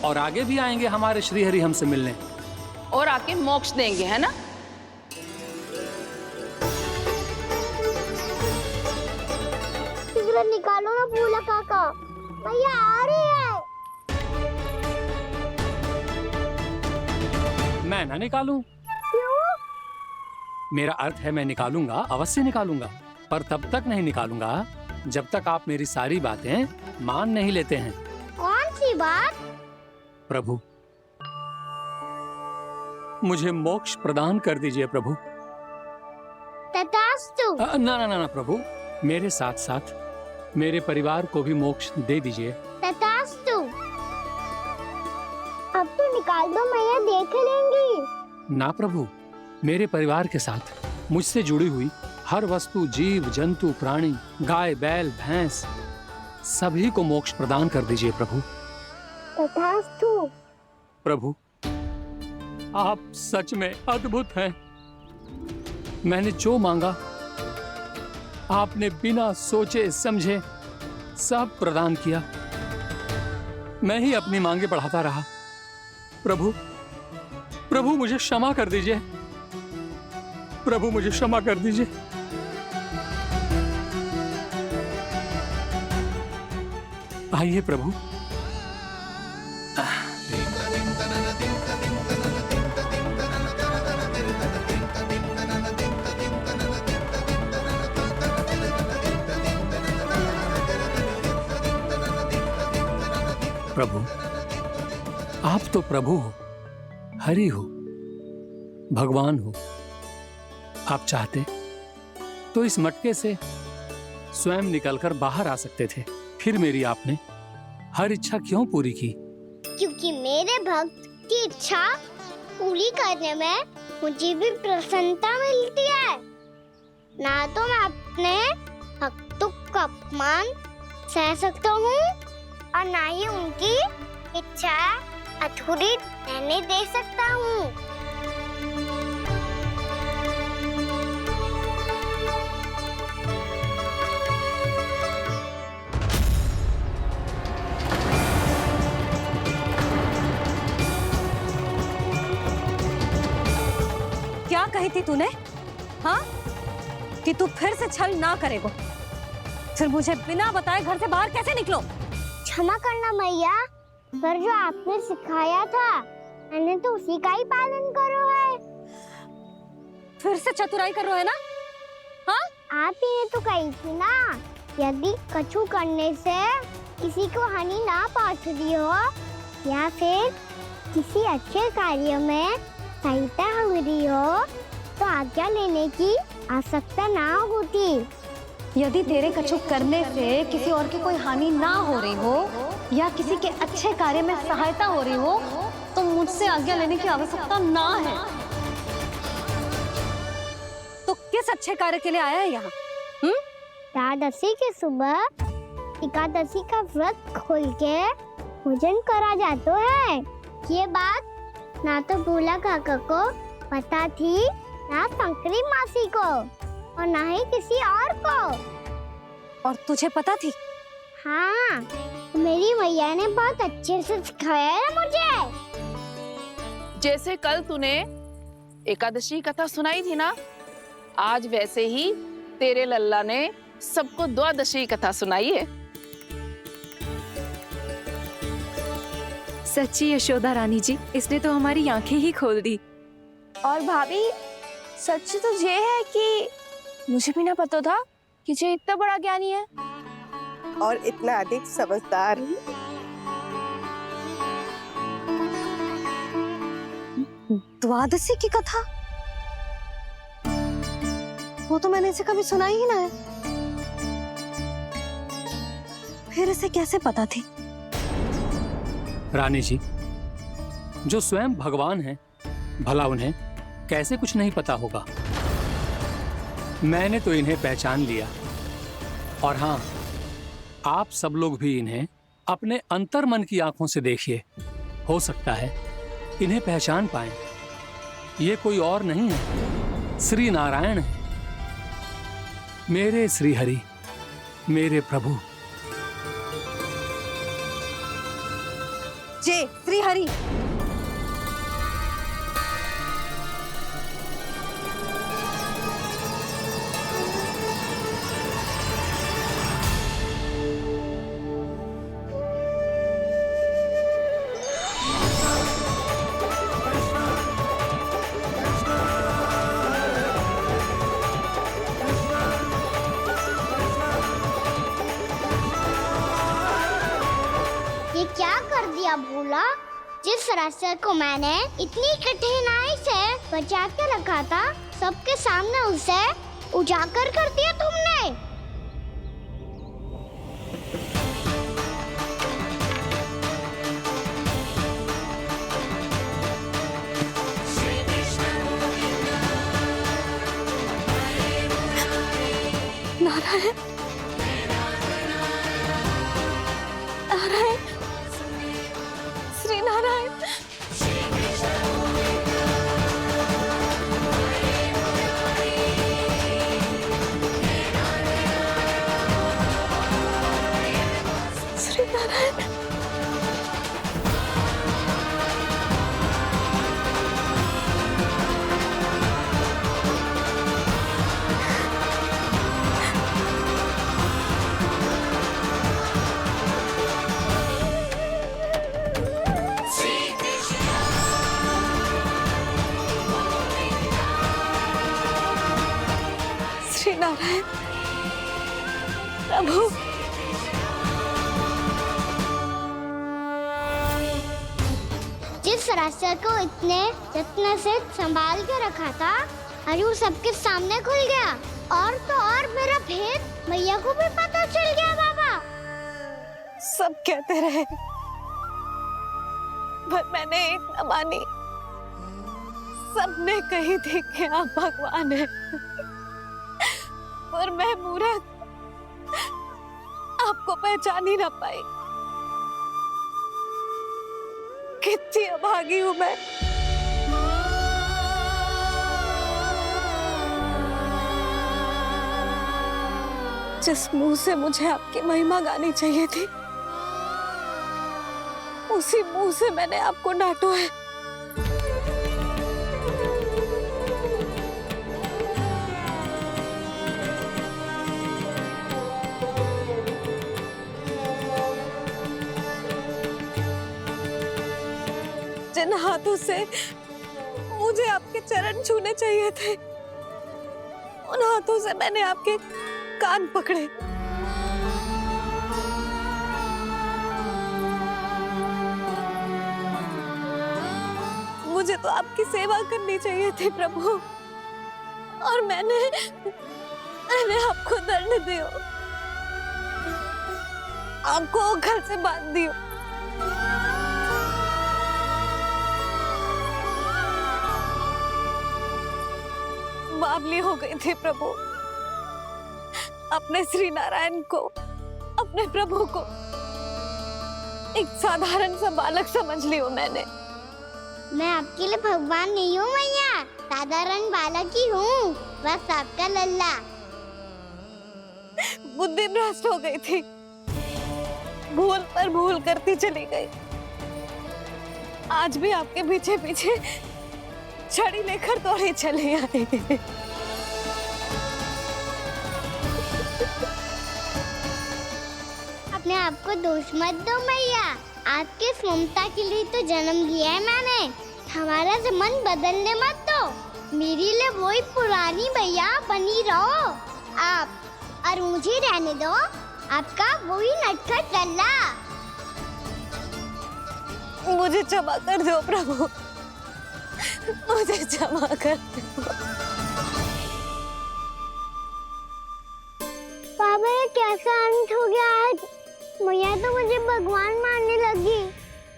और आगे भी आएंगे हमारे श्रीहरि हमसे मिलने और आके मोक्ष देंगे, है ना? शीघ्र निकालो ना भोला काका, मैया आ रही है। मैं ना निकालूं? क्यों? मेरा अर्थ है मैं निकालूंगा, अवश्य निकालूंगा, पर तब तक नहीं निकालूंगा जब तक आप मेरी सारी बातें मान नहीं लेते हैं। कौन सी बात? प्रभु, मुझे मोक्ष प्रदान कर दीजिए प्रभु। तथास्तु। ना ना ना ना प्रभु, मेरे साथ साथ मेरे परिवार को भी मोक्ष दे दीजिए। तथास्तु। अब तो निकाल दो, मैया देख लेंगी। ना प्रभु, मेरे परिवार के साथ मुझसे जुड़ी हुई हर वस्तु, जीव जंतु, प्राणी, गाय बैल भैंस, सभी को मोक्ष प्रदान कर दीजिए प्रभु। तथास्तु। प्रभु, आप सच में अद्भुत हैं। मैंने जो मांगा आपने बिना सोचे समझे सब प्रदान किया। मैं ही अपनी मांगे बढ़ाता रहा। प्रभु, प्रभु मुझे क्षमा कर दीजिए। प्रभु मुझे क्षमा कर दीजिए। आइए प्रभु। प्रभु, आप तो प्रभु हो, हरि हो, भगवान हो। आप चाहते तो इस मटके से स्वयं निकलकर बाहर आ सकते थे, फिर मेरी आपने हर इच्छा क्यों पूरी की? क्योंकि मेरे भक्त की इच्छा पूरी करने में मुझे भी प्रसन्नता मिलती है। ना तो मैं अपने भक्तों का अपमान सह सकता हूँ और ना ही उनकी इच्छा अधूरी रहने दे सकता हूँ। क्या कही थी तूने? हाँ, कि तू फिर से छल ना करेगा। फिर मुझे बिना बताए घर से बाहर कैसे निकलो? क्षमा करना मैया, पर जो आपने सिखाया था मैंने तो उसी का ही पालन करो है। फिर से चतुराई कर रहे हो है ना? हाँ? आप ही ने तो कही थी ना, यदि कछु करने से किसी को हानि ना पहुंच रही हो या फिर किसी अच्छे कार्य में सहायता हो रही हो तो आज्ञा लेने की आवश्यकता ना होती। यदि तेरे कछु करने से किसी और की कोई हानि ना हो रही हो या किसी के अच्छे कार्य में सहायता हो रही हो तो मुझसे आज्ञा लेने की आवश्यकता ना है। तो किस अच्छे कार्य के लिए आया है यहाँ? एकादशी की सुबह एकादशी का व्रत खोल के भोजन करा जाता है। ये बात ना तो भोला काका को पता थी, ना शंकरी मासी को और ना ही किसी और को। और तुझे पता थी? हाँ, मेरी मैया ने बहुत अच्छे से सिखाया है मुझे। जैसे कल तूने एकादशी कथा सुनाई थी ना, आज वैसे ही तेरे लल्ला ने सबको द्वादशी कथा सुनाई है। सच्ची यशोदा रानी जी, इसने तो हमारी आंखें ही खोल दी। और भाभी, सच तो ये है कि मुझे भी ना पता था कि ये इतना बड़ा ज्ञानी है और इतना अधिक समझदार। द्वादशी की कथा? वो तो मैंने इसे कभी सुना ही ना है। फिर इसे कैसे पता थी? रानी जी, जो स्वयं भगवान हैं, भला उन्हें कैसे कुछ नहीं पता होगा? मैंने तो इन्हें पहचान लिया। और हाँ, आप सब लोग भी इन्हें अपने अंतर मन की आंखों से देखिए, हो सकता है इन्हें पहचान पाएं। ये कोई और नहीं है, श्री नारायण है, मेरे श्री हरि, मेरे प्रभु। जय श्री हरि। ये क्या कर दिया भोला? जिस रास्ते को मैंने इतनी कठिनाई से बचा के रखा था, सबके सामने उसे उजागर कर दिया तुमने। नारायण, नारायण, श्री नारायण। श्री नारायण। श्री नारायण प्रभु, जिस रास्ते को इतने जत्न से संभाल के रखा था, आज वो सबके सामने खुल गया। और तो और मेरा भेद मैया को भी पता चल गया बाबा। सब कहते रहे पर मैंने एक न मानी। सबने कही थी कि आप भगवान हैं, पर मैं मूर्ख आपको पहचान ही ना पाई। कितनी अभागी हूं मैं। जिस मुंह से मुझे आपकी महिमा गानी चाहिए थी, उसी मुंह से मैंने आपको डांटा है। जिन हाथों से मुझे आपके चरण छूने चाहिए थे, उन हाथों से मैंने आपके कान पकड़े। मुझे तो आपकी सेवा करनी चाहिए थी प्रभु, और मैंने आपको दंड दियो, आपको घर से बांध दियो। बावली हो गई थी प्रभु। अपने श्री नारायण को, अपने प्रभु को एक साधारण सा बालक समझ लियो मैंने। मैं आपके लिए भगवान नहीं हूँ मैया, साधारण बालक ही हूँ, बस आपका लल्ला। बुद्धि भ्रष्ट हो गई थी, भूल पर भूल करती चली गई। आज भी आपके पीछे पीछे छड़ी लेकर दौड़ी चली आई। अपने आप को दोष मत दो मैया, आपके ममता के लिए तो जन्म लिया है मैंने। हमारा से मन बदलने मत दो। मेरे लिए वही पुरानी मैया बनी रहो आप, और मुझे रहने दो आपका वही नटखट लल्ला। मुझे क्षमा कर दो प्रभु, मुझे क्षमा कर दो। बाबा ये कैसा अंत हो गया आज? मैया तो मुझे भगवान मानने लगी,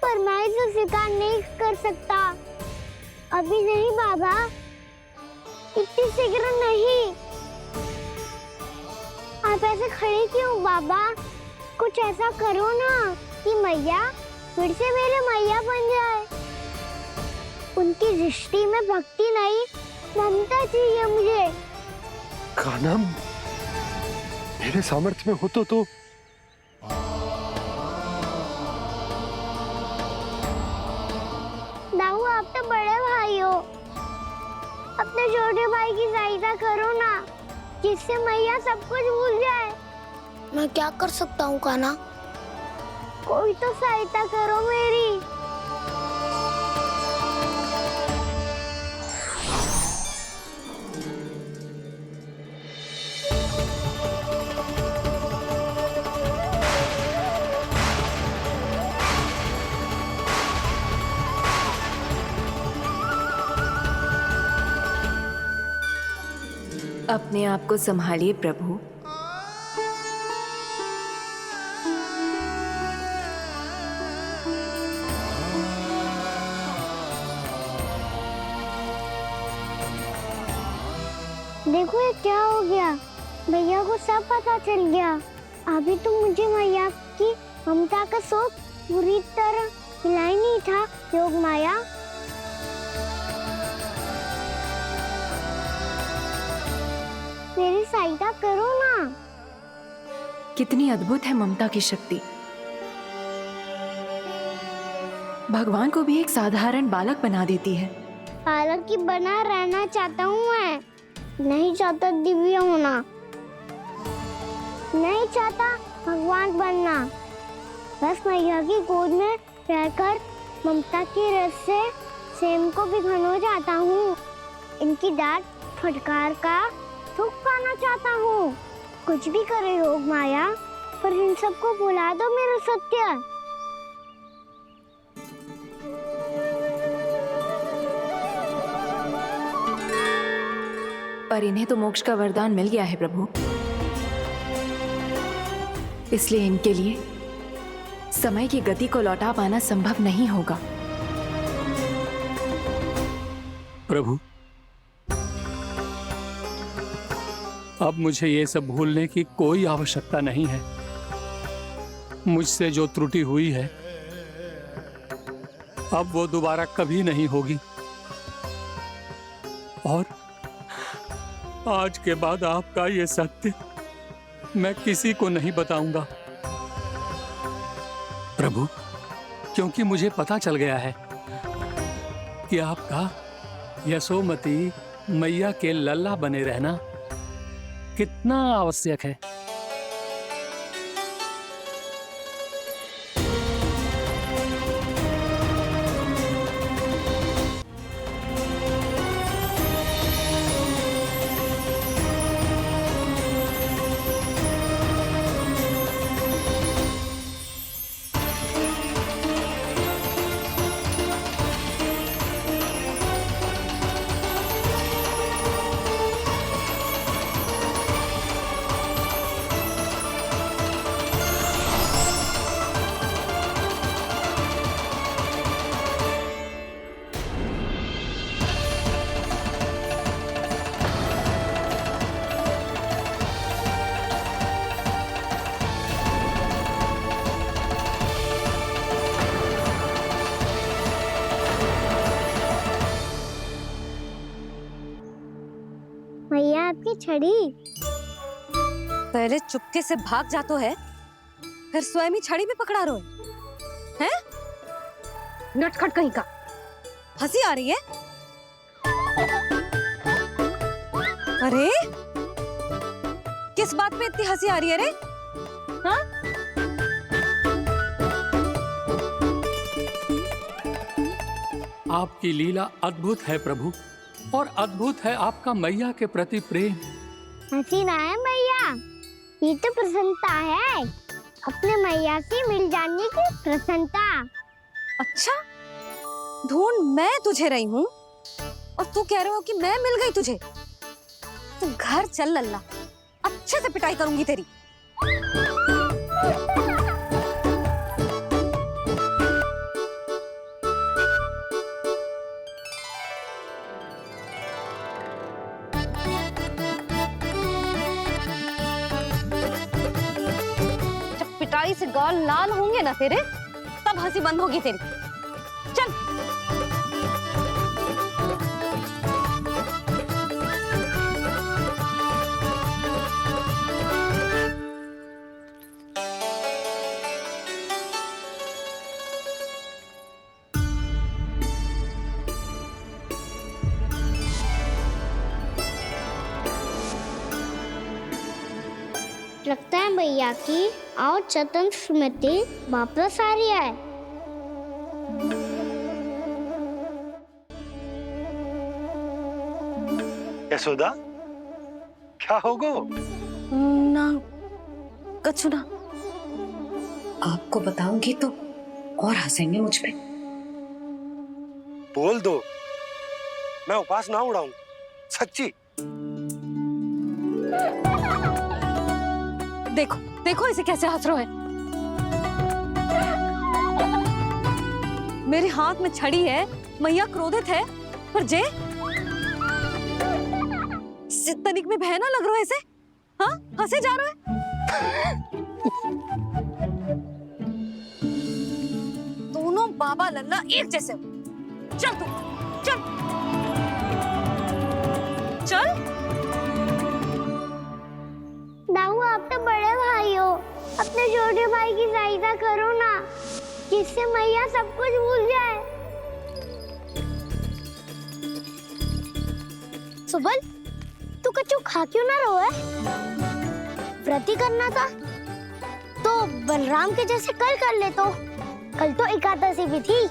पर मैं इसे स्वीकार नहीं कर सकता। अभी नहीं बाबा, इतनी शीघ्र नहीं। आप ऐसे खड़े क्यों बाबा? कुछ ऐसा करो ना कि मैया फिर से मेरे मैया बन जाए। उनकी दृष्टि में भक्ति नहीं, ममता चाहिए मुझे। कान्हा, मेरे सामर्थ्य में हो तो आप तो बड़े भाई हो, अपने छोटे भाई की सहायता करो ना, जिससे मैया सब कुछ भूल जाए। मैं क्या कर सकता हूँ कान्हा? कोई तो सहायता करो मेरी। अपने आप को संभालिए प्रभु। देखो ये क्या हो गया, भैया को सब पता चल गया। अभी तो मुझे मैया की ममता का शौक पूरी तरह मिला ही नहीं था। योग माया, मेरी सहायता करो ना। कितनी अद्भुत है ममता की शक्ति। भगवान को भी एक साधारण बालक बना देती है। बालक की बना रहना चाहता हूँ मैं, नहीं चाहता दिव्य होना, नहीं चाहता भगवान बनना। बस मैया की गोद में रहकर ममता की रस से सेम को भी घनो चाहता हूँ। इनकी डांट फटकार का सुख पाना चाहता हूँ। कुछ भी करे योग माया, पर इन सबको भुला दो मेरा सत्य। पर इन्हें तो मोक्ष का वरदान मिल गया है प्रभु, इसलिए इनके लिए समय की गति को लौटा पाना संभव नहीं होगा। प्रभु, अब मुझे ये सब भूलने की कोई आवश्यकता नहीं है। मुझसे जो त्रुटि हुई है अब वो दोबारा कभी नहीं होगी, और आज के बाद आपका ये सत्य मैं किसी को नहीं बताऊंगा प्रभु, क्योंकि मुझे पता चल गया है कि आपका यशोमती मैया के लल्ला बने रहना कितना आवश्यक है। मैया आपकी छड़ी। पहले चुपके से भाग जा तो है, फिर स्वयं ही छड़ी भी पकड़ा रहे हैं? नटखट कहीं का। हंसी आ रही है? अरे किस बात पे इतनी हंसी आ रही है रे? हाँ? आपकी लीला अद्भुत है प्रभु, और अद्भुत है आपका मैया के प्रति प्रेम। हंसी ना है मैया, ये तो प्रसन्नता है, अपने मैया से मिल जाने की प्रसन्नता। अच्छा, ढूंढ मैं तुझे रही हूँ और तू कह रहे हो कि मैं मिल गई तुझे। तू घर चल लल्ला, अच्छे से पिटाई करूंगी तेरी। जब पिटाई से गाल लाल होंगे ना तेरे, तब हंसी बंद होगी तेरी। चल। लगता है भैया की और चतन स्मृति वापस आ रही है। यशोदा, क्या होगा? ना कछु ना। आपको बताऊंगी तो और हंसेंगे मुझ पे। बोल दो, मैं उपास ना उड़ाऊं, सच्ची। देखो देखो इसे कैसे हंस रहा है। मेरे हाथ में छड़ी है, मैया क्रोधित है, पर जे तनिक में भय ना लग रहा है इसे। हाँ, हंसे जा रहा है। दोनों बाबा लल्ला एक जैसे हो। चल तू, चल चल। दाऊ, आप तो बड़े भाई हो, अपने छोटे भाई की सहायता करो ना, जिससे मैया सब कुछ भूल जाए। सुबल, तू कछु खा क्यों ना रहो है? व्रत ही करना था तो बलराम के जैसे कल कर ले। तो कल तो एकादशी भी थी।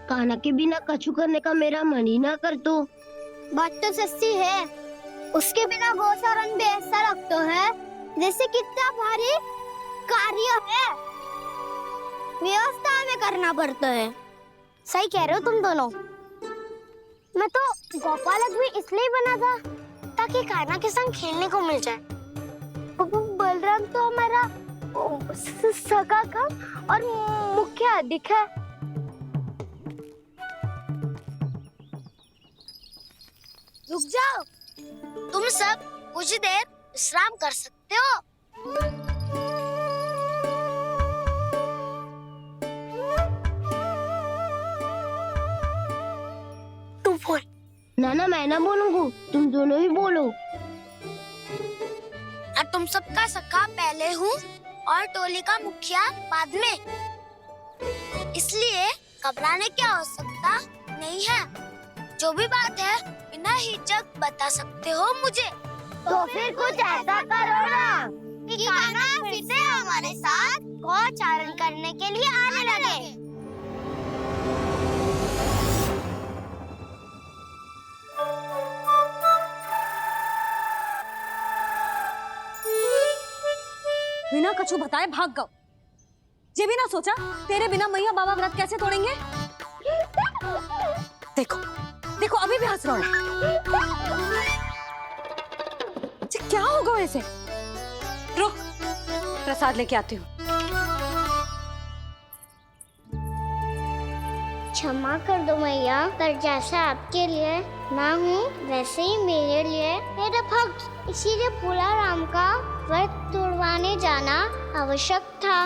कान्हा के बिना कछु करने का मेरा मन ही ना कर। तो बात तो सच्ची है, उसके बिना गोचारण भी ऐसा लगता है जैसे कितना भारी कार्य है, व्यवस्था में करना पड़ता है। सही कह रहे हो तुम दोनों। मैं तो गोपालक भी इसलिए बना था ताकि कान्हा के संग खेलने को मिल जाए। बलराम तो हमारा सगा कम और मुख्य अधिक है। रुक जाओ, तुम सब कुछ देर विश्राम कर सकते हो। तू बोल। ना मैं ना बोलूंगा, तुम दोनों ही बोलो। और तुम सबका सखा पहले हूँ और टोली का मुखिया बाद में, इसलिए घबराने की आवश्यकता नहीं है। जो भी बात है बिना हिचक बता सकते हो मुझे। तो फिर कुछ ऐसा करो ना कि कान्हा फिर से हमारे साथ गोचारण करने के लिए आने लगे। बिना कछु बताए भाग गओ। ये भी ना सोचा तेरे बिना मैया बाबा व्रत कैसे तोड़ेंगे। देखो देखो अभी भी हंस रहा है। क्या होगा वैसे? रुक, प्रसाद लेके आती हूँ। क्षमा कर दो मैया, पर जैसा आपके लिए ना हूँ वैसे ही मेरे लिए मेरे भक्त, इसीलिए भोला राम का व्रत तोड़वाने जाना आवश्यक था।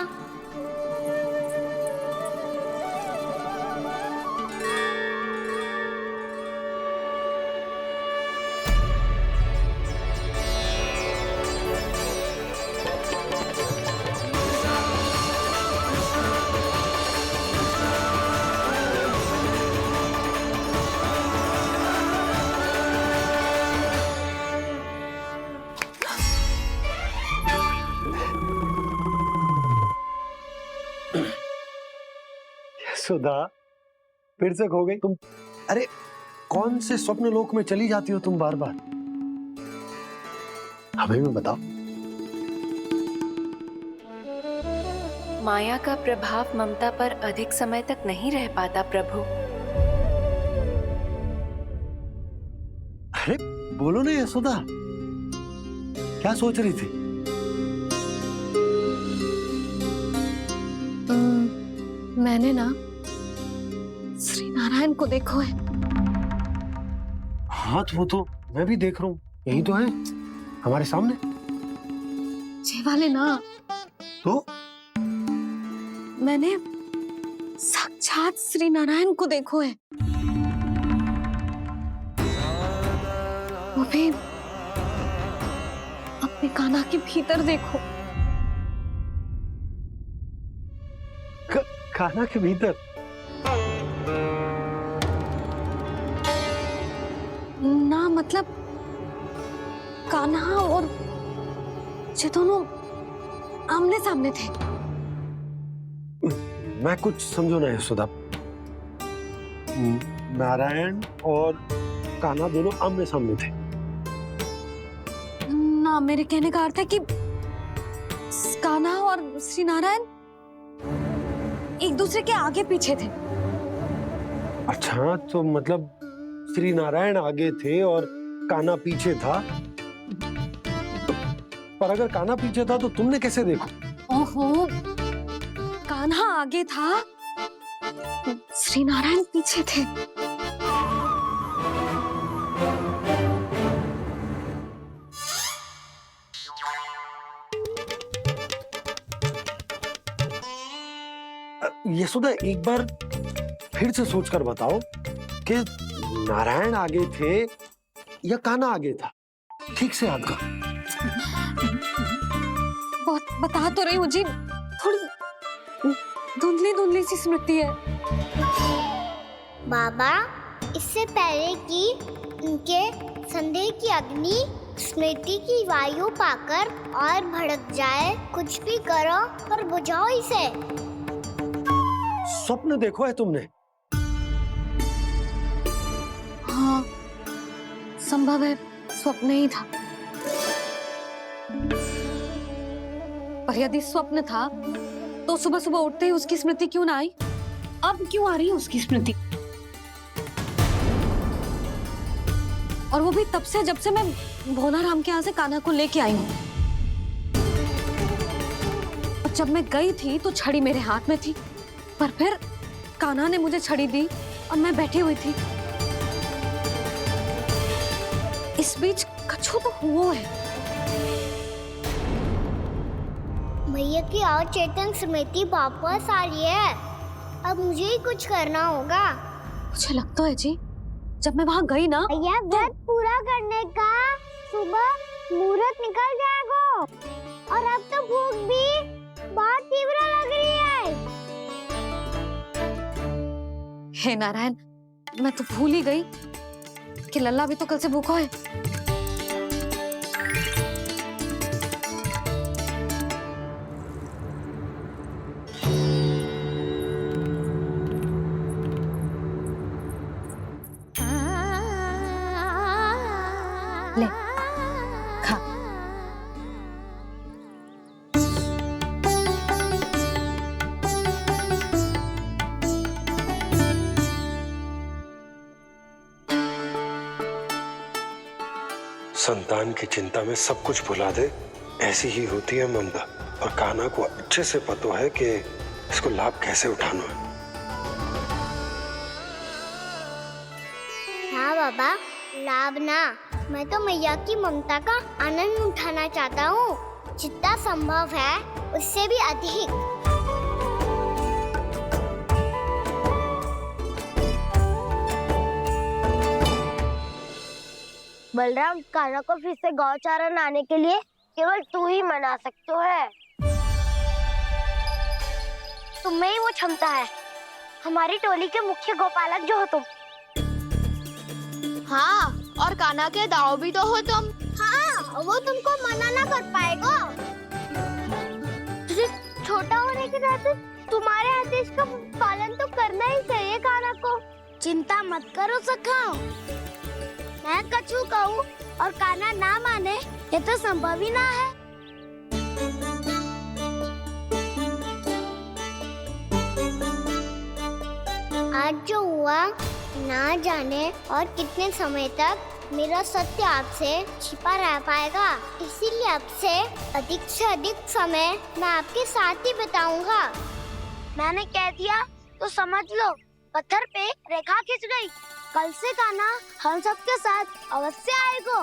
सुधा, फिर से खो गई तुम। अरे कौन से स्वप्न लोक में चली जाती हो तुम बार बार? हमें भी बताओ। माया का प्रभाव ममता पर अधिक समय तक नहीं रह पाता प्रभु। अरे बोलो ना यशोदा, क्या सोच रही थी? मैंने ना श्री नारायण को देखो है। हाँ तो वो तो मैं भी देख रहा हूँ, यही तो है हमारे सामने। ये वाले ना, तो मैंने साक्षात श्री नारायण को देखो है, वो भी अपने कान्हा के भीतर देखो। कान्हा के भीतर? ना मतलब कान्हा और ये दोनों आमने सामने थे। मैं कुछ समझो ना यशोदा। नारायण और कान्हा दोनों आमने सामने थे। ना, मेरे कहने का अर्थ है कि कान्हा और श्री नारायण एक दूसरे के आगे पीछे थे। अच्छा, तो मतलब श्री नारायण आगे थे और कान्हा पीछे था। पर अगर कान्हा पीछे था तो तुमने कैसे देखा? ओहो, कान्हा आगे था, श्री नारायण पीछे थे। यशोदा, एक बार फिर से सोचकर बताओ कि नारायण आगे थे या कान्हा आगे था? ठीक से याद करो। बहुत बता तो रही हूँ जी, थोड़ी धुंधली धुंधली सी स्मृति है। बाबा, इससे पहले कि उनके संदेह की अग्नि स्मृति की वायु पाकर और भड़क जाए, कुछ भी करो और बुझाओ इसे। स्वप्न देखो है तुमने? हाँ, संभव है स्वप्न ही था। पर यदि स्वप्न था तो सुबह सुबह उठते ही उसकी स्मृति क्यों ना आई? अब क्यों आ रही है उसकी स्मृति? और वो भी तब से जब से मैं भोलाराम के यहाँ से कान्हा को लेके आई हूँ। और जब मैं गई थी तो छड़ी मेरे हाथ में थी, पर फिर कान्हा ने मुझे छड़ी दी और मैं बैठी हुई थी। इस बीच कछु तो हुआ है। भैया की अचेतन स्मृति वापस आ रही है। अब मुझे ही कुछ करना होगा। मुझे लगता है जी, जब मैं वहां गई ना, भैया, व्रत पूरा करने का सुबह मुहूर्त निकल जाएगा और अब तो भूख भी बहुत तीव्र लग रही है। हे नारायण, मैं तो भूल ही गई कि लल्ला भी तो कल से भूखा है। ले, खा। संतान की चिंता में सब कुछ भुला दे, ऐसी ही होती है ममता। और कान्हा को अच्छे से पता है कि इसको लाभ कैसे उठाना है। हाँ बाबा, लाभ ना, मैं तो मैया की ममता का आनंद उठाना चाहता हूँ, जितना संभव है उससे भी अधिक। बलराम, कान्हा को फिर से गौचारण आने के लिए केवल तू ही मना सकते है। तुम में ही वो क्षमता है, हमारी टोली के मुख्य गोपालक जो हो तुम। हाँ, और कान्हा के दाव भी तो हो तुम। हाँ, वो तुमको मना ना कर पाएगा। तुझे छोटा होने के नाते तुम्हारे आदेश का पालन तो करना ही चाहिए कान्हा को। चिंता मत करो सखा, मैं कछु कहूँ और कान्हा ना माने, ये तो संभव ही ना है। आज जो हुआ ना जाने और कितने समय तक मेरा सत्य आपसे छिपा रह पाएगा, इसीलिए आपसे अधिक से अधिक समय मैं आपके साथ ही बिताऊंगा। मैंने कह दिया तो समझ लो, पत्थर पे रेखा खिंच गई। कल से कान्हा हम सबके साथ अवश्य आएगा।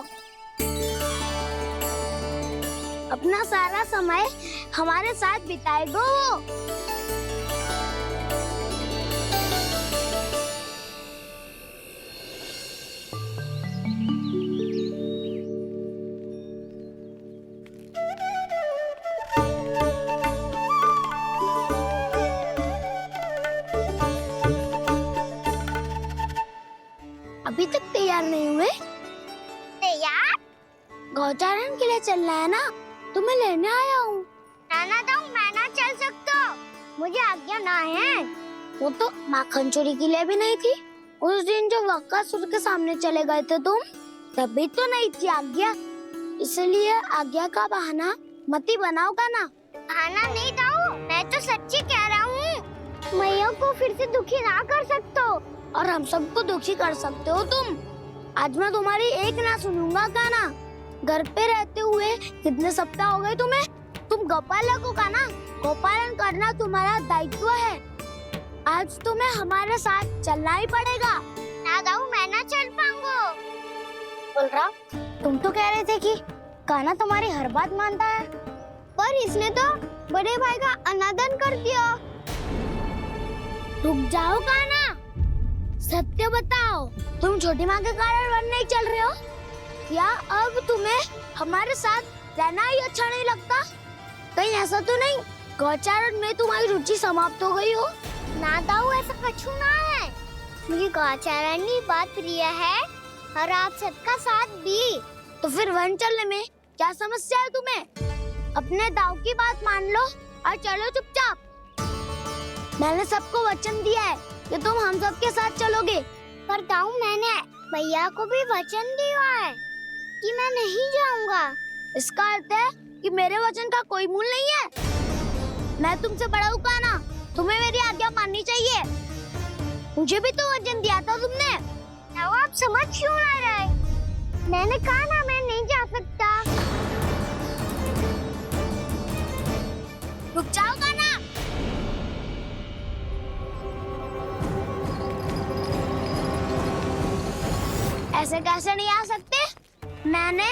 अपना सारा समय हमारे साथ बिताएगा वो। अभी तक तैयार नहीं हुए? तैयार? गौचारण के लिए चलना है ना, तो मैं लेने आया हूँ। नाना दाऊ मैं ना चल सकता, मुझे आज्ञा ना है। वो तो माखन चोरी के लिए भी नहीं थी। उस दिन जो बकासुर के सामने चले गए थे तुम, तभी तो नहीं थी आज्ञा। इसलिए आज्ञा का बहाना मत ही बनाओ ना। बहाना नहीं दाऊ, मैं तो सच्ची कह रहा हूँ। मैया को फिर से दुखी ना कर सकते हो और हम सबको दुखी कर सकते हो तुम। आज मैं तुम्हारी एक ना सुनूंगा काना। घर पे रहते हुए कितने सप्ताह हो गए तुम्हें? तुम गोपालक हो काना। गोपालन करना तुम्हारा दायित्व है। आज तुम्हें हमारे साथ चलना ही पड़ेगा। ना दाऊ मैं ना चल पाऊंगा। बलराम, तुम तो कह रहे थे कि काना तुम्हारी हर बात मानता है, पर इसने तो बड़े भाई का अनादर कर दिया। रुक जाओ काना, सत्य बताओ, तुम छोटी माँ के कारण वन नहीं चल रहे हो या अब तुम्हें हमारे साथ रहना ही अच्छा नहीं लगता? कहीं ऐसा तो नहीं गौचारण में तुम्हारी रुचि समाप्त हो गई हो? ना दाऊ ऐसा कछु ना है। मुझे गौचारण की बात प्रिय है और आप सबका साथ भी। तो फिर वन चलने में क्या समस्या है तुम्हें? अपने दाऊ की बात मान लो और चलो चुपचाप। मैंने सबको वचन दिया है कि तुम हम सबके साथ चलोगे। पर दाऊ मैंने भैया को भी वचन दिया है कि मैं नहीं जाऊंगा। इसका अर्थ है कि मेरे वचन का कोई मूल नहीं है। मैं तुमसे बड़ा हूँ काना, तुम्हें मेरी आज्ञा माननी चाहिए। मुझे भी तो वचन दिया था तुमने। दाऊ आप समझ क्यों ना रहे? मैंने कहा ना मैं नहीं जा सकता। रुक जाओ काना। ऐसे कैसे नहीं आ सकते? मैंने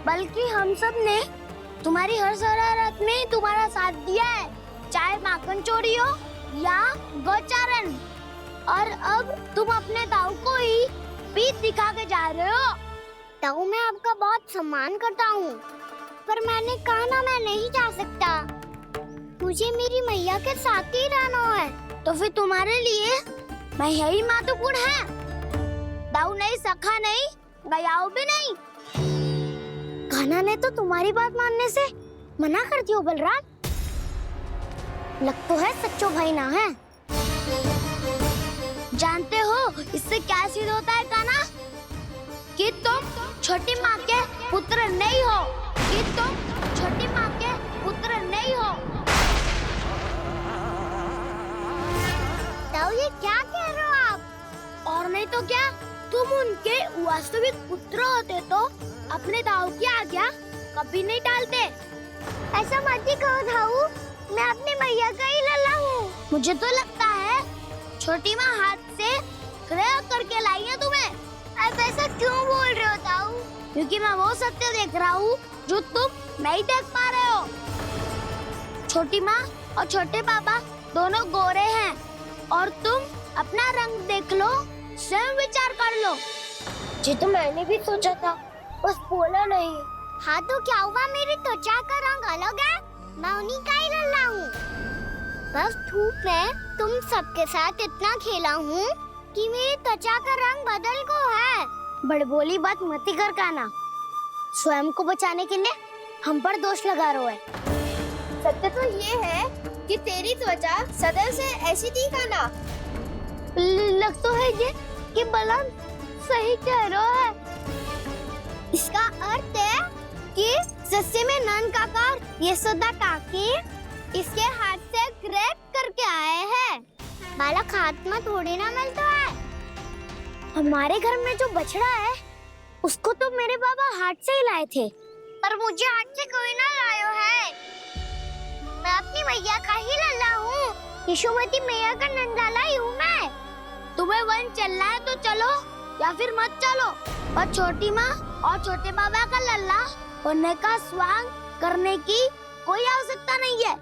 बल्कि हम सब ने तुम्हारी हर शरारत में तुम्हारा साथ दिया है, चाहे माखन चोरी हो या गोचारण। और अब तुम अपने दाऊ को ही पीठ दिखा के जा रहे हो। दाऊ मैं आपका बहुत सम्मान करता हूँ, पर मैंने कहा ना मैं नहीं जा सकता। मुझे मेरी मैया के साथ ही रहना है। तो फिर तुम्हारे लिए मैं यही महत्वपूर्ण है। दाऊ नहीं, सखा नहीं, गयाऊ भी नहीं। कान्हा ने तो तुम्हारी बात मानने से मना कर दिया। बलराम, लग तो है सच्चो भाई ना है। जानते हो इससे क्या सिद्ध होता है कान्हा? कि तुम छोटी माँ के पुत्र नहीं हो, कि तुम छोटी माँ के पुत्र नहीं हो। दाऊ ये क्या कह रहे हो आप? और नहीं तो क्या, तुम उनके वास्तविक पुत्र होते तो अपने दाऊ की आज्ञा कभी नहीं टालते। ऐसा मत ही कहो दाऊ, मैं अपनी मैया का ही लल्ला हूँ। मुझे तो लगता है छोटी माँ हाथ से ग्रह करके लाई है तुम्हें। आप ऐसा क्यों बोल रहे हो दाऊ? क्योंकि मैं वो सत्य देख रहा हूँ जो तुम नहीं देख पा रहे हो। छोटी माँ और छोटे पापा दोनों गोरे हैं और तुम अपना रंग देख लो, स्वयं विचार कर लो। जी तो मैंने भी सोचा था, बस बोला नहीं। हाँ तो क्या हुआ, मेरी त्वचा का रंग अलग है, मैं उन्हीं का ही लल्ला हूँ। बस धूप में तुम सबके साथ इतना खेला हूँ कि मेरी त्वचा का रंग बदल को है। बड़बोली बात मत ही कर काना, स्वयं को बचाने के लिए हम पर दोष लगा रहे है। सत्य तो ये है कि तेरी त्वचा सदैव से ऐसी थी काना। लग तो है ये कि बलराम सही कह रहा है। इसका अर्थ है कि सस्ते में नन काका यशोदा काकी इसके हाथ से ग्रेट करके आए हैं। बालक हाथ में थोड़ी ना मिलता है। हमारे घर में जो बछड़ा है उसको तो मेरे बाबा हाथ से ही लाए थे, पर मुझे हाथ से कोई ना लायो है। मैं अपनी मैया का ही लल्ला हूँ, यशोमती मैया का नंदलाला ही हूँ मैं। तुम्हें वन चलना है तो चलो या फिर मत चलो, पर छोटी माँ और छोटे बाबा का लल्ला होने का स्वांग करने की कोई आवश्यकता नहीं है।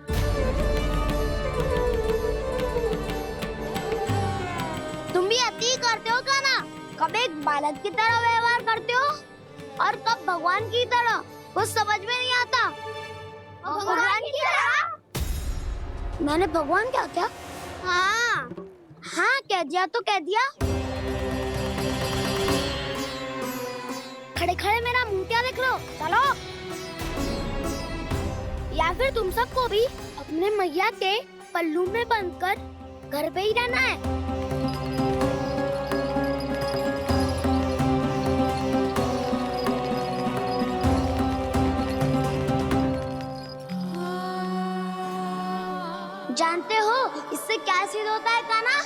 तुम भी अति करते हो काना, कब एक बालक की तरह व्यवहार करते हो और कब भगवान की तरह, कुछ समझ में नहीं आता। भगवान की तरह? मैंने भगवान क्या किया? हाँ हाँ कह दिया तो कह दिया। खड़े खड़े मेरा मुंह क्या देख लो, चलो। या फिर तुम सबको भी अपने मैया के पल्लू में बंधकर घर पे ही रहना है? जानते हो इससे क्या सिद्ध होता है कान्हा?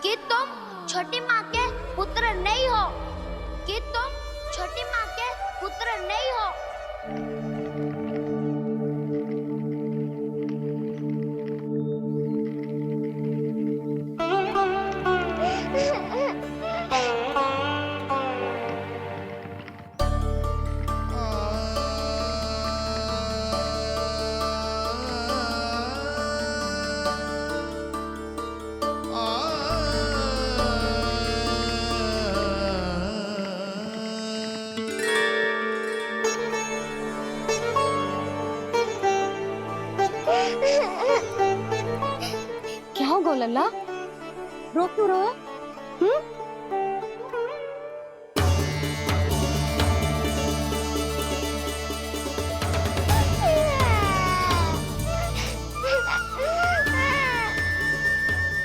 कि तुम छोटी माँ के पुत्र नहीं हो, कि तुम छोटी माँ के पुत्र नहीं हो। क्या हो गो लल्ला, रो क्यों रहो?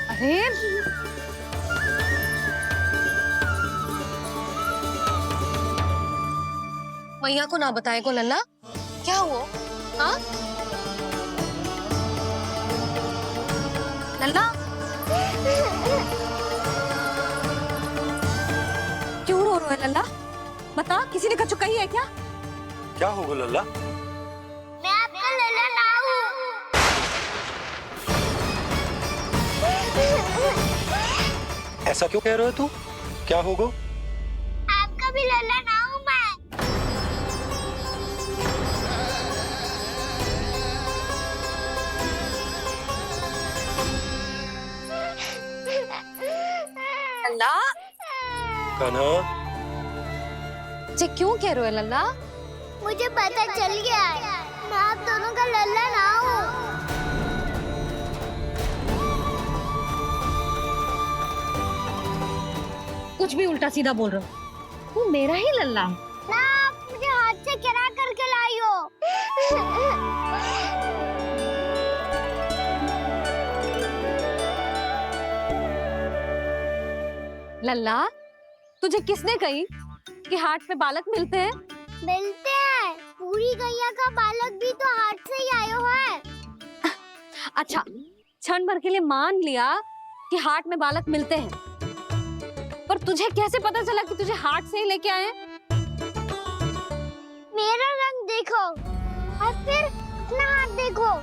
अरे मैया को ना बताए को लल्ला, क्या हुआ? हाँ लल्ला, क्यों रो रहे हो लल्ला? बता, किसी ने कछु कही है क्या? क्या होगा लल्ला? मैं आपका लल्ला ना हूँ। ऐसा क्यों कह रहे हो तू? क्या होगा? आपका भी लल्ला ना हूँ मैं। लल्ला, कान्हा, जे क्यों कह रहे हो लल्ला? मुझे पता चल गया है, मैं आप दोनों का लल्ला ना हूँ। कुछ भी उल्टा सीधा बोल रहे हो, तू मेरा ही लल्ला है। ना, आप मुझे हाथ से गिरा करके लाई हो। लल्ला, तुझे किसने कही कि हाट में बालक मिलते हैं? मिलते हैं, पूरी गैया का बालक भी तो हाट से ही आयो है। अच्छा, क्षण भर के लिए मान लिया कि हाट में बालक मिलते हैं, पर तुझे कैसे पता चला कि तुझे हाट से ही लेके आए हैं? मेरा रंग देखो और फिर अपना हाथ देखो।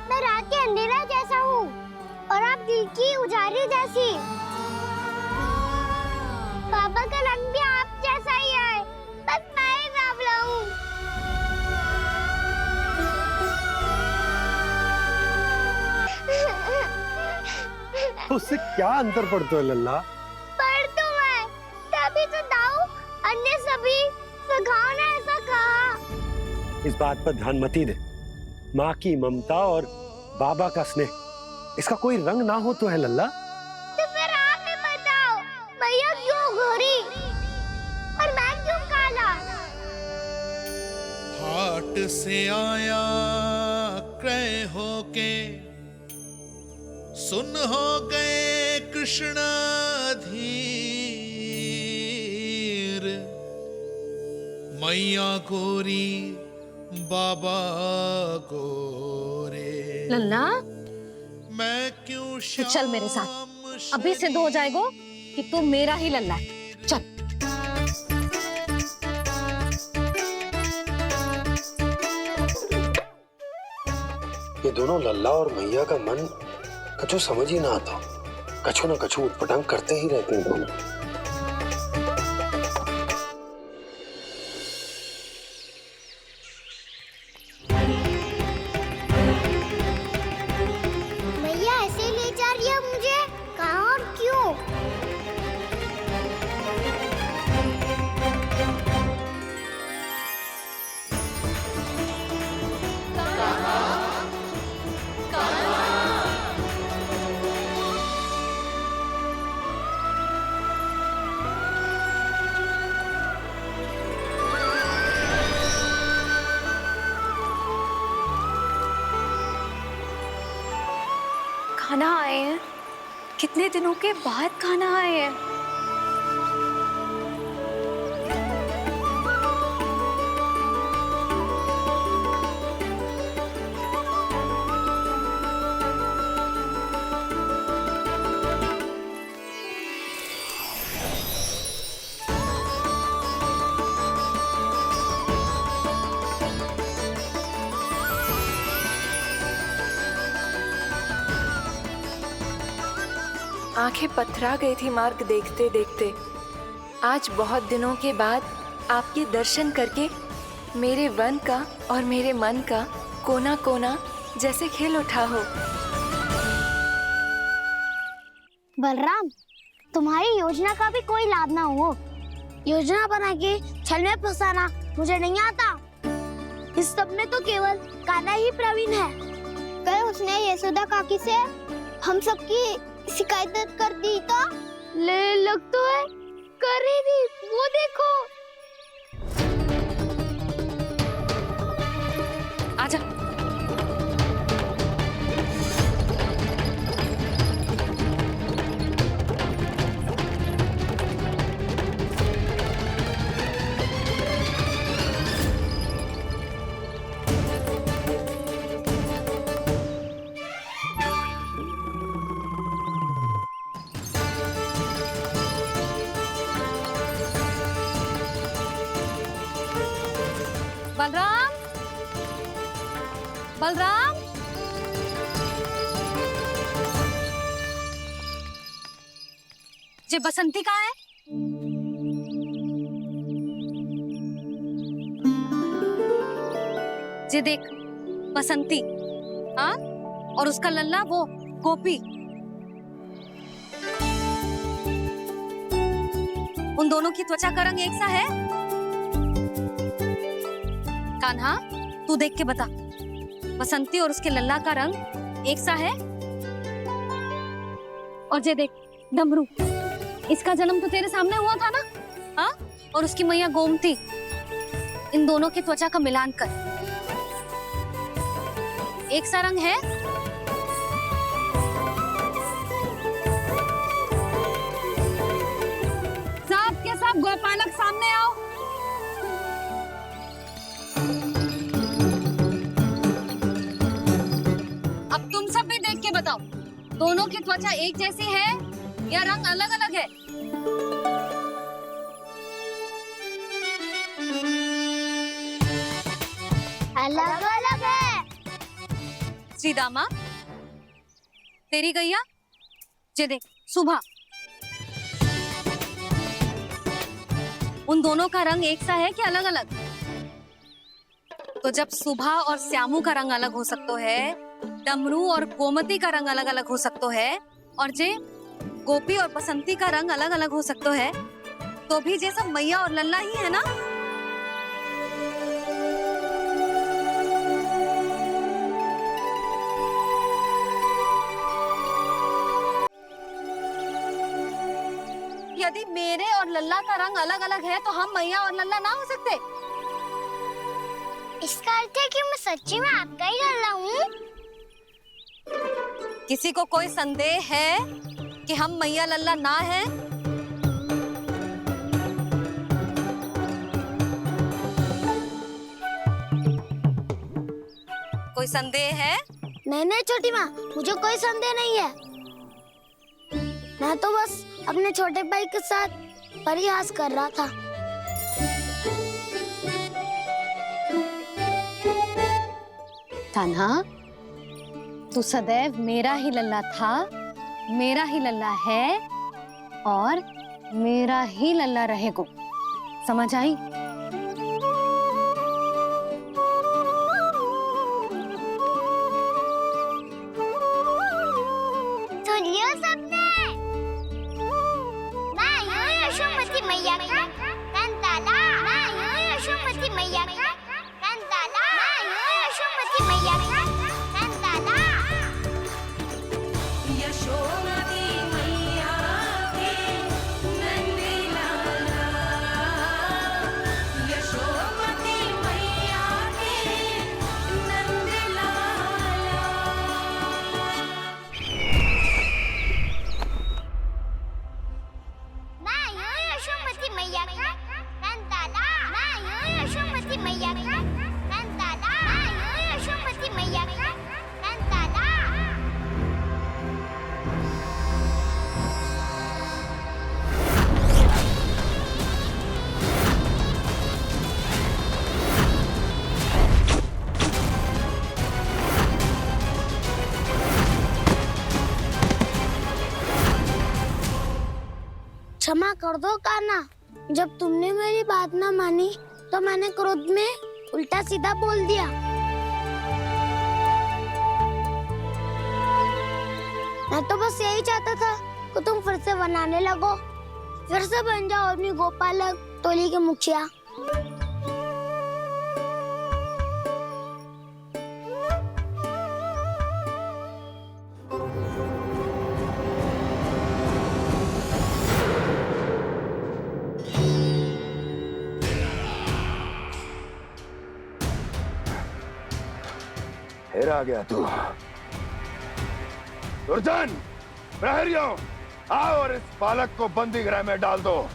मैं रात के अंधेरा जैसा हूँ और आप दिल की उजाली जैसी। पापा का रंग भी आप जैसा ही है, बस मैं ही बावला हूँ। तो उससे क्या अंतर पड़ता है लल्ला? पर तो मैं तभी तो दाऊ अन्य सभी सखाओ ने ऐसा कहा। इस बात पर ध्यान मत ही दे। माँ की ममता और बाबा का स्नेह, इसका कोई रंग ना हो तो है लल्ला। तो फिर आप ही बताओ, भैया क्यों गोरी और मैं क्यों काला? हाट से आया क्रय होके, सुन हो गए कृष्ण धीर। मैया गोरी बाबा गोरे, लल्ला, मैं क्यों तू चल मेरे साथ, अभी सिद्ध हो जाएगा कि तू मेरा ही लल्ला है। चल। ये दोनों लल्ला और मैया का मन कछु समझ ही ना आता, कछु ना कछु उटपटांग करते ही रहते हैं दोनों। भैया ऐसे ले जा रही है मुझे, कहाँ और क्यों? कान्हा आए हैं, कितने दिनों के बाद कान्हा आए हैं। आंखें पथरा गई थी मार्ग देखते देखते। आज बहुत दिनों के बाद आपके दर्शन करके मेरे वन का और मेरे मन का कोना कोना जैसे खिल उठा हो। बलराम, तुम्हारी योजना का भी कोई लाभ ना हो। योजना बना के छल में फंसाना मुझे नहीं आता। इस सब में तो केवल कान्हा ही प्रवीण है। कल उसने यशोदा काकी से हम सबकी शिकायत कर दी तो लग तो है कर ही दी। वो देखो। आजा। बलराम, बलराम, ये बसंती कहाँ है? ये देख बसंती, हाँ, और उसका लल्ला वो गोपी। उन दोनों की त्वचा का रंग एक सा है? कान्हा, तू देख के बता, बसंती और उसके लल्ला का रंग एक सा है? और ये देख डमरू, इसका जन्म तो तेरे सामने हुआ था ना? हाँ, और उसकी मैया गोमती। इन दोनों की त्वचा का मिलान कर, एक सा रंग है? सब के सब गोपालक सामने आओ। अब तुम सब भी देख के बताओ, दोनों की त्वचा एक जैसी है या रंग अलग अलग है? अलग अलग है। श्रीदामा, तेरी गैया, ये देख सुभा, उन दोनों का रंग एक सा है कि अलग अलग? तो जब सुभा और श्यामू का रंग अलग हो सकता है, डमरू और गोमती का रंग अलग अलग हो सकता है, और जे गोपी और बसंती का रंग अलग अलग हो सकता है, तो भी जे सब मैया और लल्ला ही है ना? यदि मेरे और लल्ला का रंग अलग अलग है तो हम मैया और लल्ला ना हो सकते? इसका अर्थ है कि मैं सच्ची में आपका ही लल्ला हूँ? किसी को कोई संदेह है कि हम मैया लल्ला ना हैं? कोई संदेह है? नहीं छोटी माँ, मुझे कोई संदेह नहीं है। मैं तो बस अपने छोटे भाई के साथ परिहास कर रहा था। कान्हा, तू सदैव मेरा ही लल्ला था, मेरा ही लल्ला है और मेरा ही लल्ला रहेगा। समझ आई? सुनियो सबने, मैं हूँ यशोमती मैया का कंताला। मैं हूँ यशोमती मैया का कंताला। मैं हूँ यशोमती मैया का कंताला। यशोमती मैया के नंदी लाला, यशोमती मैया के नंदी लाला। यशोमती मैया का नंदाला। मैं हूँ यशोमती मैया का नंदाला। मैं हूँ यशोमती मैया का नंदाला। क्षमा कर दो कान्हा, जब तुमने मेरी बात ना मानी तो मैंने क्रोध में उल्टा सीधा बोल दिया। मैं तो बस यही चाहता था कि तुम फिर से बनाने लगो, फिर से बन जाओ अपनी गोपालक टोली के मुखिया। फिर आ गया तू। दुर्जन, प्रहरियों, आओ और इस बालक को बंदी गृह में डाल दो।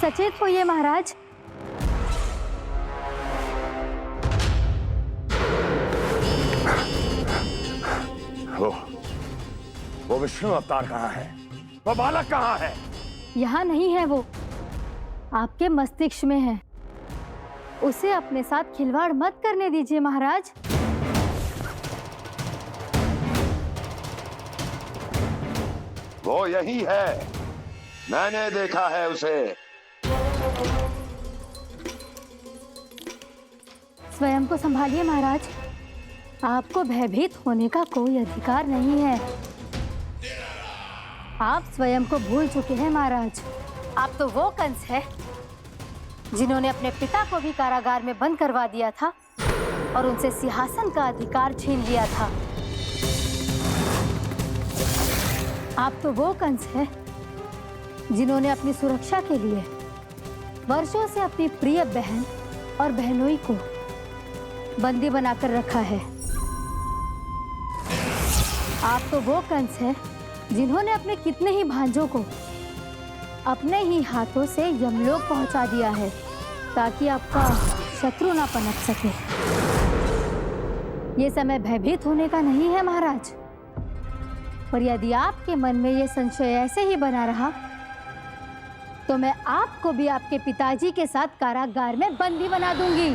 सचेत होइए महाराज। वो विष्णु अवतार कहाँ है? वो बालक कहाँ है? यहाँ नहीं है वो, आपके मस्तिष्क में है। उसे अपने साथ खिलवाड़ मत करने दीजिए महाराज। वो यही है, मैंने देखा है उसे। स्वयं को संभालिए महाराज, आपको भयभीत होने का कोई अधिकार नहीं है। आप स्वयं को भूल चुके हैं महाराज। आप तो वो कंस है जिन्होंने अपने पिता को भी कारागार में बंद करवा दिया था और उनसे सिंहासन का अधिकार छीन लिया था। आप तो वो कंस है जिन्होंने अपनी सुरक्षा के लिए वर्षों से अपनी प्रिय बहन और बहनोई को बंदी बनाकर रखा है। आप तो वो कंस है जिन्होंने अपने कितने ही भांजों को अपने ही हाथों से यमलोक पहुंचा दिया है ताकि आपका शत्रु ना पनप सके। ये समय भयभीत होने का नहीं है महाराज, पर यदि आपके मन में ये संशय ऐसे ही बना रहा तो मैं आपको भी आपके पिताजी के साथ कारागार में बंदी बना दूंगी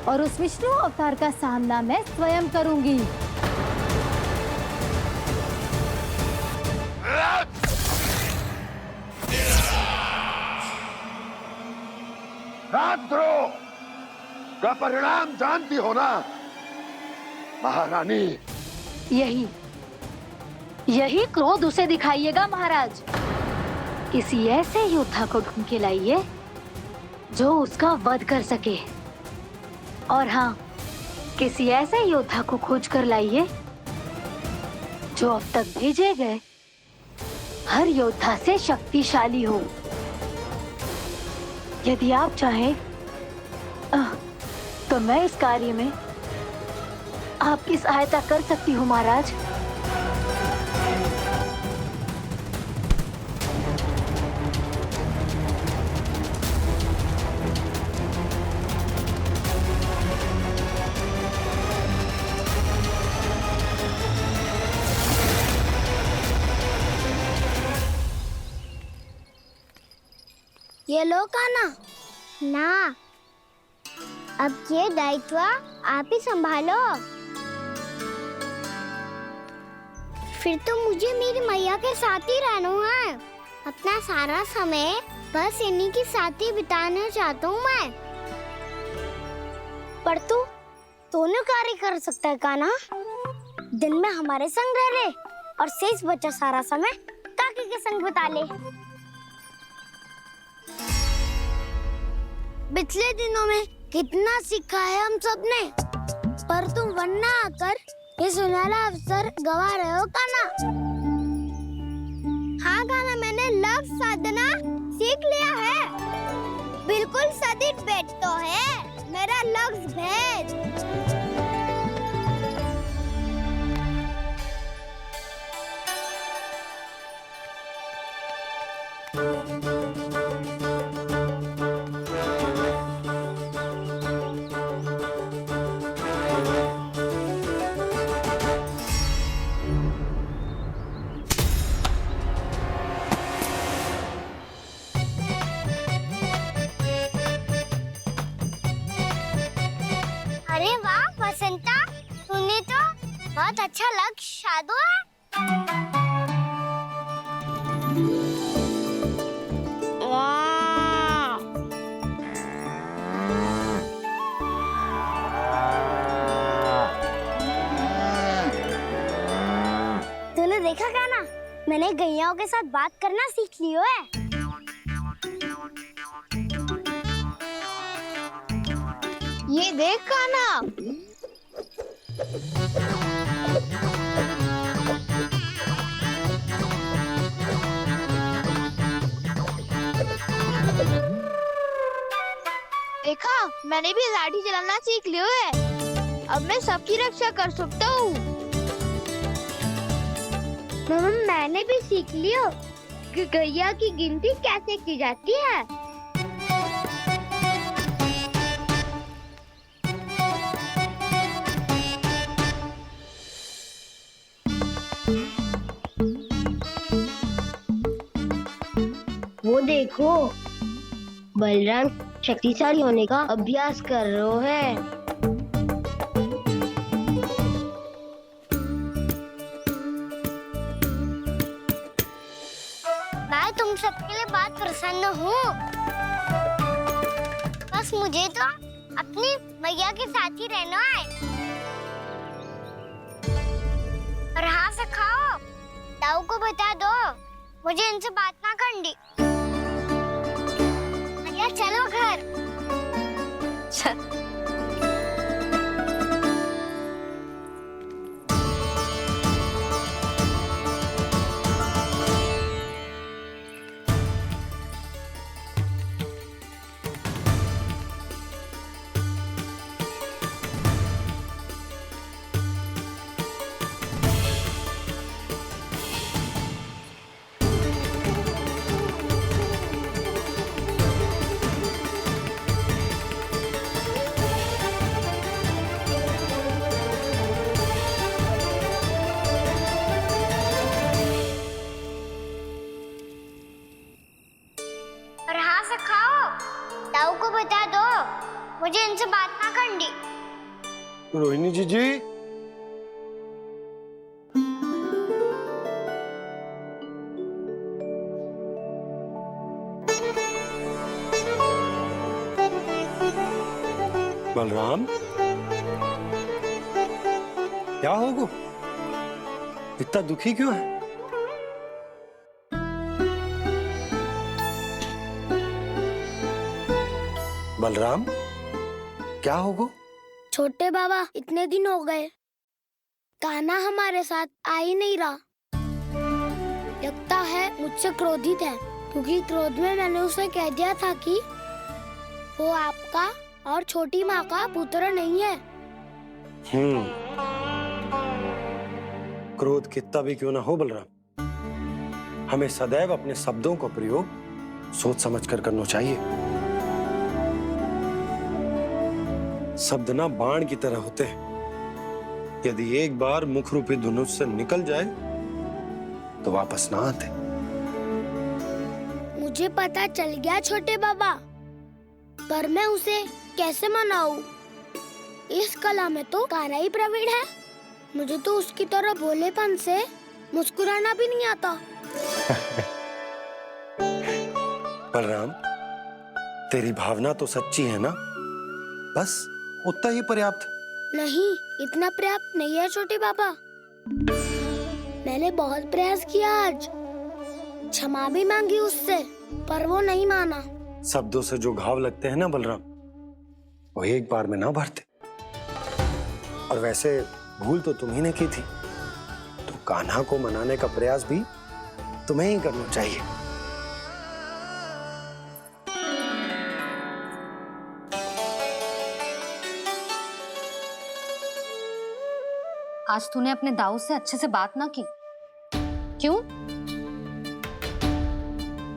और उस विष्णु अवतार का सामना मैं स्वयं करूंगी। राजद्रोह का परिणाम जानती हो ना महारानी? यही क्रोध उसे दिखाइएगा महाराज। किसी ऐसे योद्धा को ढूंढ के लाइए जो उसका वध कर सके, और हाँ, किसी ऐसे योद्धा को खोज कर लाइए जो अब तक भेजे गए हर योद्धा से शक्तिशाली हो। यदि आप चाहें तो मैं इस कार्य में आपकी सहायता कर सकती हूँ महाराज। ये लो कान्हा। ना, अब ये दायित्व आप ही संभालो। फिर तो मुझे मेरी मैया के साथ ही रहना है। अपना सारा समय बस इन्हीं के साथ ही बिताना चाहता हूँ मैं। पर तू दोनों कार्य कर सकता है कान्हा। दिन में हमारे संग रह ले और शेष बचा सारा समय काकी के संग बिता ले। पिछले दिनों में कितना सीखा है हम सबने, पर तुम वरना आकर ये सुनहरा अवसर गवा रहे हो कान्हा। हाँ कान्हा, मैंने लक्ष्य साधना सीख लिया है। बिल्कुल सदित भेद तो है मेरा लक्ष्य भेद। अच्छा लग शादो है। वाह! तूने देखा काना, मैंने गैयाओं के साथ बात करना सीख लियो है। ये देख काना। देखा, मैंने भी लाठी चलाना सीख लियो है। अब मैं सबकी रक्षा कर सकता हूँ। मम्मा, मैंने भी सीख लियो कि गैया की गिनती कैसे की जाती है। वो देखो, बलराम शक्तिशाली होने का अभ्यास कर रहे है। मैं तुम सबके लिए बहुत प्रसन्न हूँ। बस मुझे तो अपनी मैया के साथ ही रहना है। और हाँ से खाओ, ताऊ को बता दो मुझे इनसे बात ना करनी। मैया चलो घर। और हाँ से खाओ, ताऊ को बता दो मुझे इनसे बात ना करनी। रोहिणी जी बलराम, क्या होगा? इतना दुखी क्यों है? बलराम, क्या होगा? छोटे बाबा, इतने दिन हो गए, कान्हा हमारे साथ आ ही नहीं रहा। लगता है मुझसे क्रोधित है, क्योंकि क्रोध में मैंने उसे कह दिया था कि वो आपका और छोटी माँ का पुत्र नहीं है। क्रोध कितना भी क्यों ना हो बलराम, हमें सदैव अपने शब्दों का प्रयोग सोच समझकर करना चाहिए। शब्द ना बाण की तरह होते हैं, यदि एक बार मुख रूपी धनुष से निकल जाए तो वापस ना आते। मुझे पता चल गया छोटे बाबा, पर मैं उसे कैसे मनाऊं? इस कला में तो कान्हा ही प्रवीण है। मुझे तो उसकी तरह भोलेपन से मुस्कुराना भी नहीं आता। बलराम, तेरी भावना तो सच्ची है ना, बस उतना ही पर्याप्त। नहीं, इतना पर्याप्त नहीं है छोटे बाबा। मैंने बहुत प्रयास किया आज, क्षमा भी मांगी उससे, पर वो नहीं माना। शब्दों से जो घाव लगते हैं ना बलराम, वो एक बार में ना भरते। और वैसे भूल तो तुम्ही ने की थी, तो कान्हा को मनाने का प्रयास भी तुम्हें ही करना चाहिए। आज तूने अपने दाऊ से अच्छे से बात ना की, क्यों?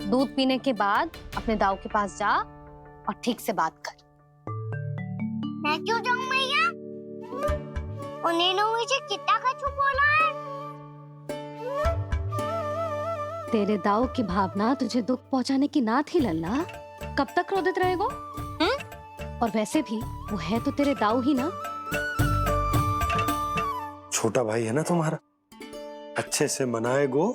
दूध पीने के बाद अपने दाऊ के पास जा और ठीक से बात कर। मैं क्यों जाऊं मैया? उन्हें मुझे कितना कछु बोला है। तेरे दाऊ की भावना तुझे दुख पहुंचाने की ना थी लल्ला, कब तक क्रोधित रहेगो? और वैसे भी वो है तो तेरे दाऊ ही ना। छोटा भाई है ना तुम्हारा, अच्छे से मनाएगो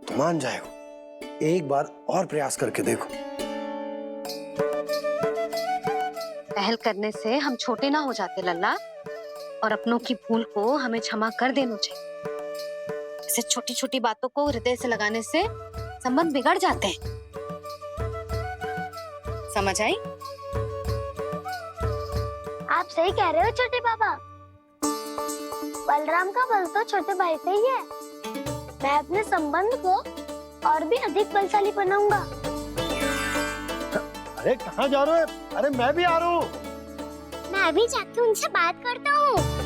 तो मान जाएगो। एक बार और प्रयास करके देखो। पहल करने से हम छोटे ना हो जाते लल्ला, और अपनों की भूल को हमें क्षमा कर देना चाहिए। ऐसे छोटी छोटी बातों को हृदय से लगाने से संबंध बिगड़ जाते हैं। समझ आई? आप सही कह रहे हो छोटे पापा। बलराम का बल तो छोटे भाई से ही है। मैं अपने संबंध को और भी अधिक बलशाली बनाऊंगा। अरे कहाँ जा रहे हो? अरे मैं भी आ रहा हूँ। मैं अभी जाके उनसे बात करता हूँ।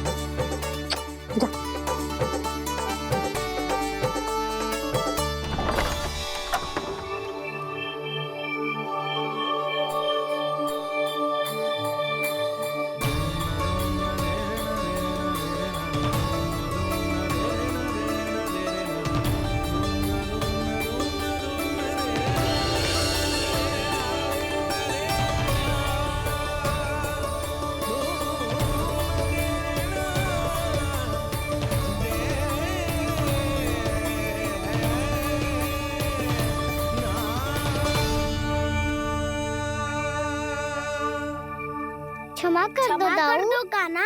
क्षमा कर दो कान्हा।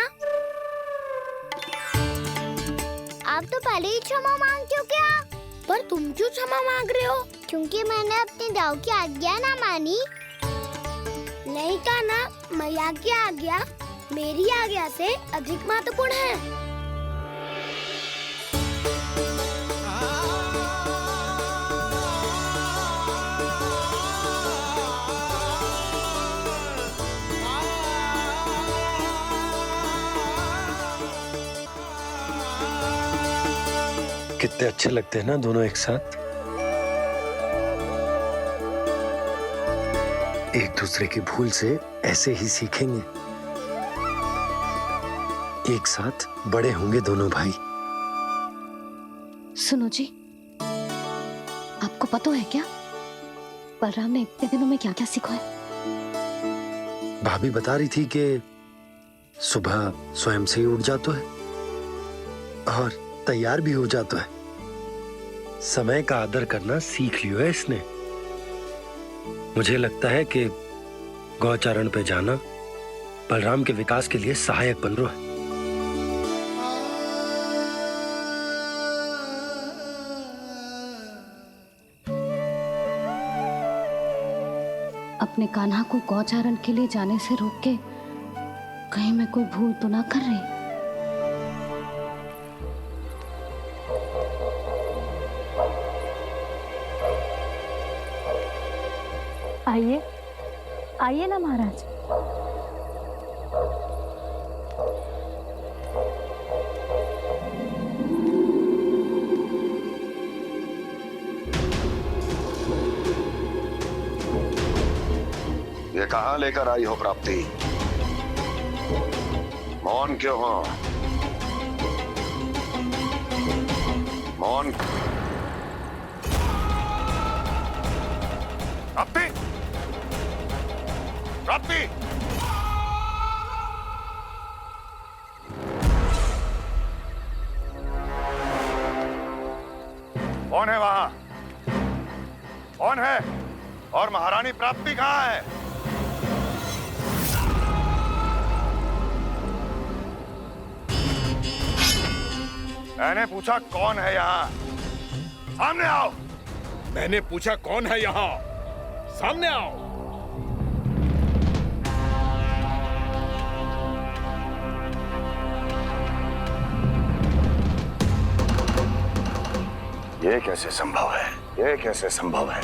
आप तो पहले ही क्षमा मांगते हो क्या? पर तुम क्यों क्षमा मांग रहे हो? क्योंकि मैंने अपने दाऊ की आज्ञा ना मानी। नहीं कान्हा, मैया की आज्ञा मेरी आज्ञा से अधिक महत्वपूर्ण है। कितने अच्छे लगते हैं ना दोनों एक साथ। एक दूसरे की भूल से ऐसे ही सीखेंगे। एक साथ बड़े होंगे दोनों भाई। सुनो जी, आपको पता है क्या बलराम ने इतने दिनों में क्या क्या सीखा है? भाभी बता रही थी कि सुबह स्वयं से ही उठ जाता है और तैयार भी हो जाता है। समय का आदर करना सीख लियो है इसने। मुझे लगता है कि गौचारण पे जाना बलराम के विकास के लिए सहायक बन रहा है। अपने कान्हा को गौचारण के लिए जाने से रोक के कहीं मैं कोई भूल तो ना कर रही? आइए आइए ना महाराज। ये कहाँ लेकर आई हो प्राप्ति? मौन क्यों हो? मौन। प्राप्ति, प्राप्ति, कौन है वहां? कौन है? और महारानी प्राप्ति कहाँ है? मैंने पूछा कौन है यहाँ? सामने आओ। मैंने पूछा कौन है यहाँ? सामने आओ। ये कैसे संभव है? ये कैसे संभव है?